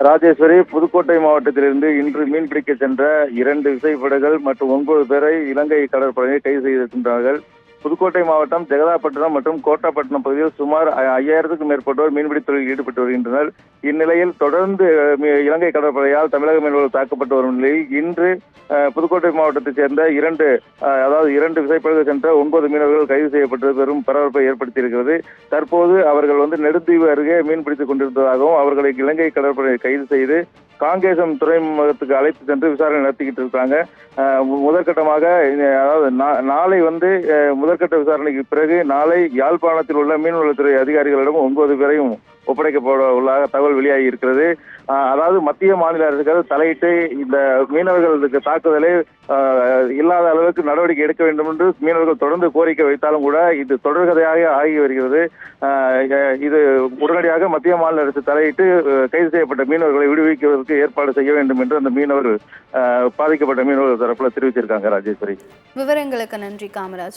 ராஜேஸ்வரி, புதுக்கோட்டை மாவட்டத்திலிருந்து இன்று மீன்பிடிக்க சென்ற 2 விசைப்படகுகள் மற்றும் 9 பேரை இலங்கை கடற்படையினர் கைது செய்திருக்கின்றார்கள். புதுக்கோட்டை மாவட்டம் ஜெகதாப்பட்டினம் மற்றும் கோட்டாப்பட்டினம் பகுதியில் சுமார் 5000க்கும் மேற்பட்டோர் மீன்பிடி தொழிலில் ஈடுபட்டு வருகின்றனர். இந்நிலையில் தொடர்ந்து இலங்கை கடற்படையால் தமிழக மீனவர்கள் தாக்கப்பட்டு வரும் நிலையில் இன்று புதுக்கோட்டை மாவட்டத்தைச் சேர்ந்த 2 விசைப்படகு சென்ற 9 மீனவர்கள் கைது செய்யப்பட்டு பெரும் பரபரப்பை ஏற்படுத்தியிருக்கிறது. தற்போது அவர்கள் நெடுந்தீவு அருகே மீன்பிடித்துக் கொண்டிருந்ததாகவும் அவர்களை இலங்கை கடற்படை கைது செய்து காங்கேசம் துறைமுகத்துக்கு அழைத்து சென்று விசாரணை நடத்திக்கிட்டு இருக்காங்க. முதற்கட்டமாக அதாவது நாளை முதற்கட்ட விசாரணைக்கு பிறகு நாளை யாழ்ப்பாணத்தில் உள்ள மீன்வளத்துறை அதிகாரிகளிடம் 9 பேரையும் ஒப்படைக்கப்பட உள்ளதாக தகவல் வெளியாகி இருக்கிறது. அதாவது மத்திய மாநில அரசுகள் தலையிட்டு இந்த மீனவர்களுக்கு தாக்குதலை இல்லாத அளவுக்கு நடவடிக்கை எடுக்க வேண்டும் என்று மீனவர்கள் தொடர்ந்து கோரிக்கை வைத்தாலும் கூட இது தொடர்கதையாக ஆகி வருகிறது. இது உடனடியாக மத்திய மாநில அரசு தலையிட்டு கைது செய்யப்பட்ட மீனவர்களை விடுவிக்கிறதுக்கு ஏற்பாடு செய்ய வேண்டும் என்று அந்த மீனவர்கள் பாதிக்கப்பட்ட மீனவர்கள் தரப்புல தெரிவிச்சிருக்காங்க. ராஜேஸ்வரி, விவரங்களுக்கு நன்றி காமராஜ்.